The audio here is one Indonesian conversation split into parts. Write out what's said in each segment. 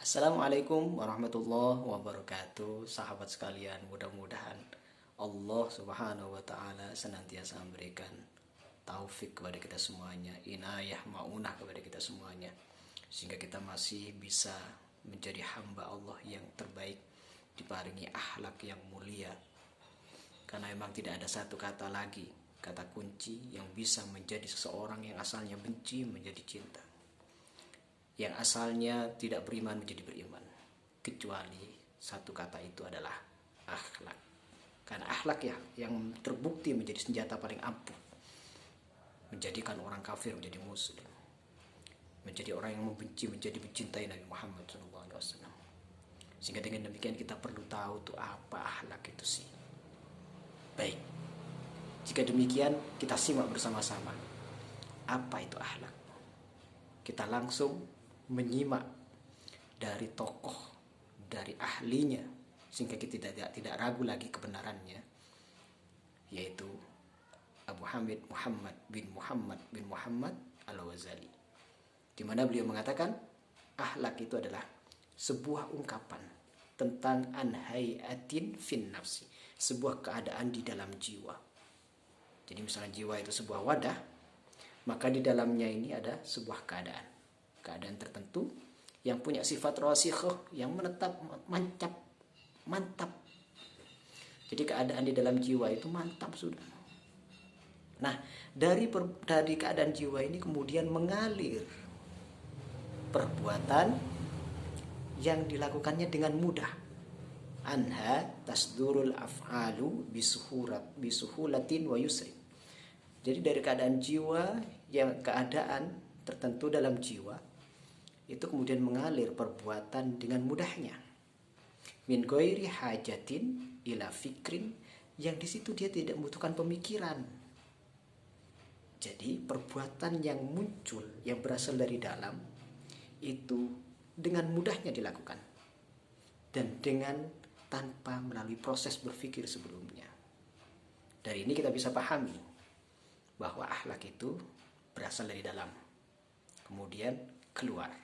Assalamualaikum warahmatullahi wabarakatuh. Sahabat sekalian, mudah-mudahan Allah Subhanahu wa taala senantiasa memberikan taufik kepada kita semuanya, inayah maunah kepada kita semuanya, sehingga kita masih bisa menjadi hamba Allah yang terbaik, diparingi akhlak yang mulia. Karena memang tidak ada satu kata lagi, kata kunci yang bisa menjadi seseorang yang asalnya benci menjadi cinta, yang asalnya tidak beriman menjadi beriman, kecuali satu kata itu adalah akhlak. Karena akhlak ya yang terbukti menjadi senjata paling ampuh, menjadikan orang kafir menjadi muslim, menjadi orang yang membenci menjadi mencintai Nabi Muhammad SAW. Sehingga dengan demikian kita perlu tahu tuh apa akhlak itu sih. Baik, jika demikian kita simak bersama-sama apa itu akhlak. Kita langsung menyimak dari tokoh, dari ahlinya, sehingga kita tidak ragu lagi kebenarannya, yaitu Abu Hamid Muhammad bin Muhammad Al-Ghazali, di mana beliau mengatakan akhlak itu adalah sebuah ungkapan tentang anhayatin fin nafsi, sebuah keadaan di dalam jiwa. Jadi misalnya jiwa itu sebuah wadah, maka di dalamnya ini ada sebuah keadaan tertentu yang punya sifat rasikhah, yang menetap, mantap. Jadi keadaan di dalam jiwa itu mantap sudah. Nah, dari keadaan jiwa ini kemudian mengalir perbuatan yang dilakukannya dengan mudah. Anha tasdurul af'alu bisuhulatin wa yusrin. Jadi dari keadaan jiwa, yang keadaan tertentu dalam jiwa itu kemudian mengalir perbuatan dengan mudahnya. Min ghairi hajatin ila fikrin, yang di situ dia tidak membutuhkan pemikiran. Jadi perbuatan yang muncul, yang berasal dari dalam, itu dengan mudahnya dilakukan, dan dengan tanpa melalui proses berpikir sebelumnya. Dari ini kita bisa pahami bahwa akhlak itu berasal dari dalam, kemudian keluar.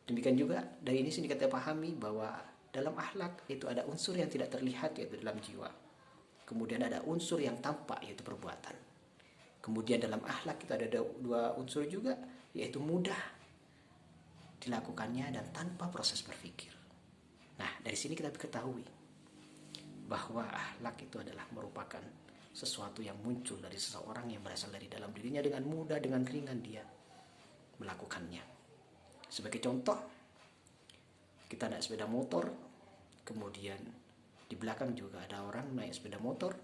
Demikian juga dari ini sini kita pahami bahwa dalam akhlak itu ada unsur yang tidak terlihat, yaitu dalam jiwa. Kemudian ada unsur yang tampak, yaitu perbuatan. Kemudian dalam akhlak itu ada dua unsur juga, yaitu mudah dilakukannya dan tanpa proses berpikir. Nah, dari sini kita ketahui bahwa akhlak itu adalah merupakan sesuatu yang muncul dari seseorang yang berasal dari dalam dirinya, dengan mudah, dengan ringan dia melakukannya. Sebagai contoh, kita naik sepeda motor, kemudian di belakang juga ada orang naik sepeda motor,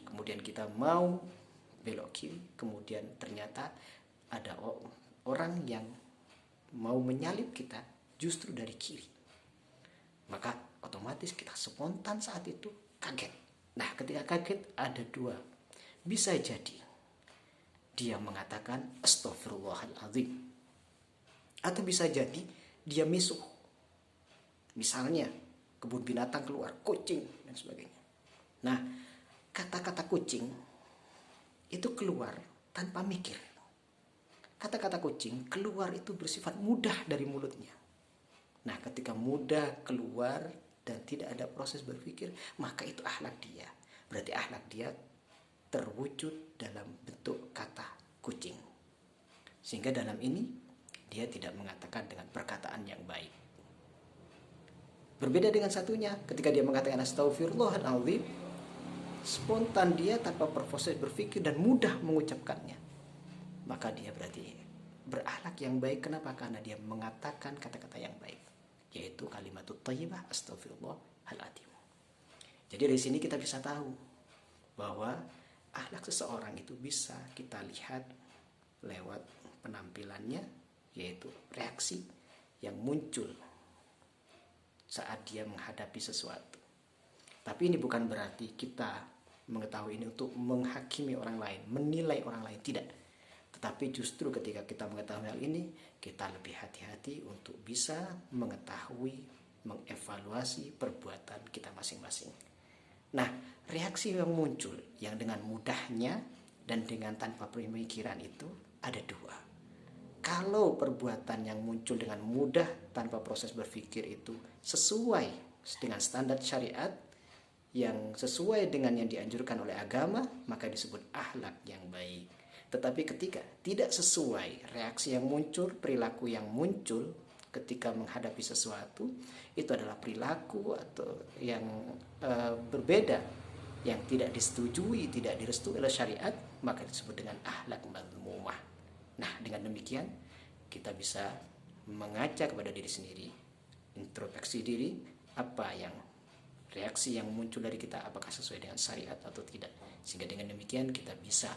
kemudian kita mau belok kiri, kemudian ternyata ada orang yang mau menyalip kita justru dari kiri. Maka otomatis kita spontan saat itu kaget. Nah, ketika kaget ada dua. Bisa jadi dia mengatakan astagfirullahaladzim, atau bisa jadi dia misuh. Misalnya kebun binatang keluar kucing dan sebagainya. Nah, kata-kata kucing itu keluar tanpa mikir. Kata-kata kucing keluar itu bersifat mudah dari mulutnya. Nah, ketika mudah keluar dan tidak ada proses berpikir, maka itu akhlak dia. Berarti akhlak dia terwujud dalam bentuk kata kucing. Sehingga dalam ini dia tidak mengatakan dengan perkataan yang baik. Berbeda dengan satunya, ketika dia mengatakan astagfirullahaladzim, spontan dia tanpa proses berpikir dan mudah mengucapkannya. Maka dia berarti berakhlak yang baik. Kenapa? Karena dia mengatakan kata-kata yang baik, yaitu kalimatut thayyibah astagfirullahaladzim. Jadi dari sini kita bisa tahu bahwa akhlak seseorang itu bisa kita lihat lewat penampilannya, yaitu reaksi yang muncul saat dia menghadapi sesuatu. Tapi ini bukan berarti kita mengetahui ini untuk menghakimi orang lain, menilai orang lain, tidak. Tetapi justru ketika kita mengetahui hal ini, kita lebih hati-hati untuk bisa mengetahui, mengevaluasi perbuatan kita masing-masing. Nah, reaksi yang muncul yang dengan mudahnya dan dengan tanpa pemikiran itu ada dua. Kalau perbuatan yang muncul dengan mudah tanpa proses berpikir itu sesuai dengan standar syariat, yang sesuai dengan yang dianjurkan oleh agama, maka disebut akhlak yang baik. Tetapi ketika tidak sesuai, reaksi yang muncul, perilaku yang muncul ketika menghadapi sesuatu, itu adalah perilaku atau yang berbeda, yang tidak disetujui, tidak direstui oleh syariat, maka disebut dengan akhlak madmumah. Nah, dengan demikian kita bisa mengaca kepada diri sendiri, introspeksi diri, apa yang reaksi yang muncul dari kita apakah sesuai dengan syariat atau tidak, sehingga dengan demikian kita bisa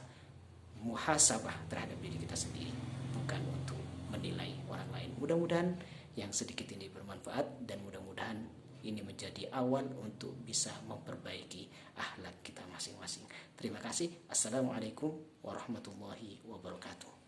muhasabah terhadap diri kita sendiri, bukan untuk menilai orang lain. Mudah-mudahan yang sedikit ini bermanfaat, dan mudah-mudahan ini menjadi awal untuk bisa memperbaiki akhlak kita masing-masing. Terima kasih. Assalamualaikum warahmatullahi wabarakatuh.